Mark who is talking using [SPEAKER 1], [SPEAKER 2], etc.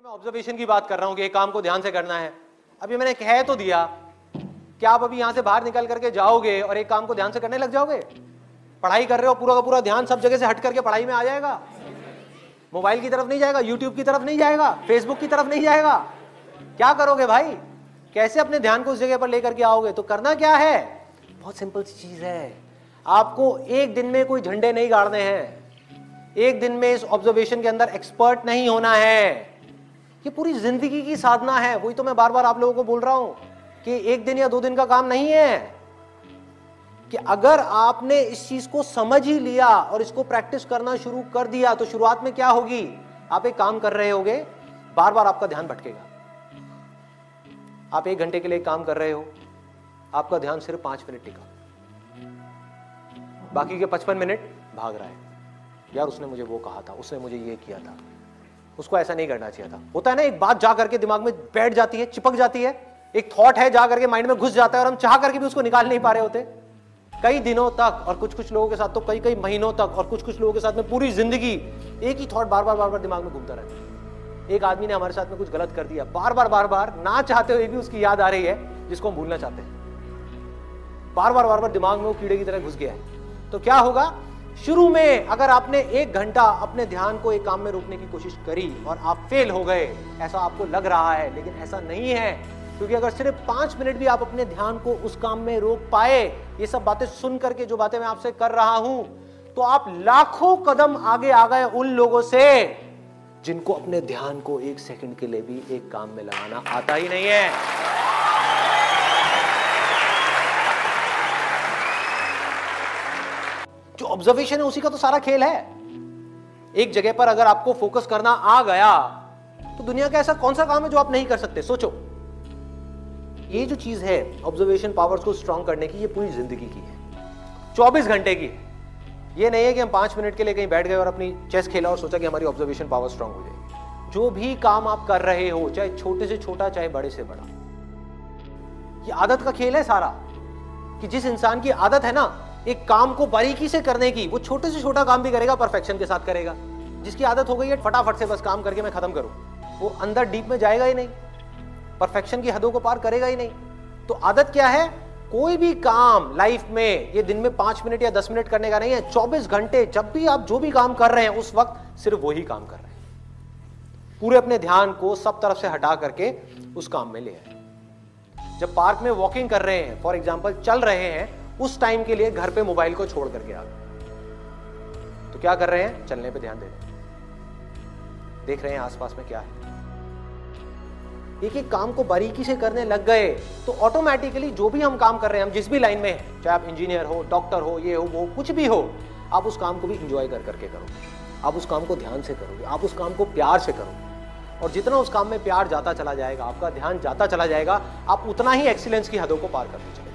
[SPEAKER 1] मैं ऑब्जर्वेशन की बात कर रहा हूं कि एक काम को ध्यान से करना है। अभी मैंने कह तो दिया, क्या आप अभी यहां से बाहर निकल करके जाओगे और एक काम को ध्यान से करने लग जाओगे? पढ़ाई कर रहे हो, पूरा का पूरा ध्यान सब जगह से हट करके पढ़ाई में आ जाएगा? मोबाइल की तरफ नहीं जाएगा, यूट्यूब की तरफ नहीं जाएगा, फेसबुक की तरफ नहीं जाएगा? क्या करोगे भाई? कैसे अपने ध्यान को उस जगह पर लेकर के आओगे? तो करना क्या है, बहुत सिंपल सी चीज है। आपको एक दिन में कोई झंडे नहीं गाड़ने हैं, एक दिन में इस ऑब्जर्वेशन के अंदर एक्सपर्ट नहीं होना है। ये पूरी जिंदगी की साधना है। वही तो मैं बार बार आप लोगों को बोल रहा हूं कि एक दिन या 2 दिन का काम नहीं है। कि अगर आपने इस चीज को समझ ही लिया और इसको प्रैक्टिस करना शुरू कर दिया तो शुरुआत में क्या होगी, आप एक काम कर रहे होगे, बार बार आपका ध्यान भटकेगा। आप 1 घंटे के लिए काम कर रहे हो, आपका ध्यान सिर्फ 5 मिनट टिका, बाकी के 55 मिनट भाग रहा है। यार उसने मुझे वो कहा था, उसने मुझे ये किया था, उसको ऐसा नहीं करना चाहिए था। होता है ना, एक बात जा करके दिमाग में बैठ जाती है, चिपक जाती है, एक थॉट है जा करके माइंड में घुस जाता है और हम चाह करके भी उसको निकाल नहीं पा रहे होते कई दिनों तक, और कुछ लोगों के साथ तो कई महीनों तक, और कुछ लोगों के साथ में पूरी जिंदगी एक ही थॉट बार बार दिमाग में घूमता रहता है। एक आदमी ने हमारे साथ में कुछ गलत कर दिया, बार बार ना चाहते हुए भी उसकी याद आ रही है, जिसको हम भूलना चाहते हैं। बार बार दिमाग में वो कीड़े की तरह घुस गया है। तो क्या होगा, शुरू में अगर आपने 1 घंटा अपने ध्यान को एक काम में रोकने की कोशिश करी और आप फेल हो गए, ऐसा आपको लग रहा है, लेकिन ऐसा नहीं है। क्योंकि अगर सिर्फ 5 मिनट भी आप अपने ध्यान को उस काम में रोक पाए, ये सब बातें सुन करके जो बातें मैं आपसे कर रहा हूं, तो आप लाखों कदम आगे आ गए उन लोगों से जिनको अपने ध्यान को 1 सेकंड के लिए भी एक काम में लगाना आता ही नहीं है। जो ऑब्जर्वेशन है उसी का तो सारा खेल है। एक जगह पर अगर आपको फोकस करना आ गया तो दुनिया का ऐसा कौन सा काम है जो आप नहीं कर सकते? सोचो। ये जो चीज है ऑब्जर्वेशन पावर्स को स्ट्रांग करने की, ये पूरी जिंदगी की है, 24 घंटे की है। ये नहीं है कि हम 5 मिनट के लिए कहीं बैठ गए और अपनी चेस खेला और सोचा कि हमारी ऑब्जर्वेशन पावर स्ट्रांग हो जाएगी। जो भी काम आप कर रहे हो, चाहे छोटे से छोटा चाहे बड़े से बड़ा, ये आदत का खेल है सारा। कि जिस इंसान की आदत है ना एक काम को बारीकी से करने की, वो छोटे से छोटा काम भी करेगा, परफेक्शन के साथ करेगा। जिसकी आदत हो गई है फटाफट से बस काम करके मैं खत्म करूं, वो अंदर डीप में जाएगा ही नहीं, परफेक्शन की हदों को पार करेगा ही नहीं। तो आदत क्या है, कोई भी काम लाइफ में ये दिन में 5 मिनट या 10 मिनट करने का नहीं है, 24 घंटे जब भी आप जो भी काम कर रहे हैं उस वक्त सिर्फ वही काम कर रहे हैं। पूरे अपने ध्यान को सब तरफ से हटा करके उस काम में ले आए। जब पार्क में वॉकिंग कर रहे हैं, फॉर एग्जाम्पल चल रहे हैं, उस टाइम के लिए घर पे मोबाइल को छोड़ करके आ गए, तो क्या कर रहे हैं, चलने पे ध्यान दे रहे हैं, देख रहे हैं आसपास में क्या है। एक एक काम को बारीकी से करने लग गए तो ऑटोमेटिकली जो भी हम काम कर रहे हैं, हम जिस भी लाइन में हैं, चाहे आप इंजीनियर हो, डॉक्टर हो, ये हो वो कुछ भी हो, आप उस काम को भी इंजॉय कर करके करोगे, आप उस काम को ध्यान से करोगे, आप उस काम को प्यार से करोगे। और जितना उस काम में प्यार जाता चला जाएगा, आपका ध्यान जाता चला जाएगा, आप उतना ही एक्सीलेंस की हदों को पार करते चलोगे।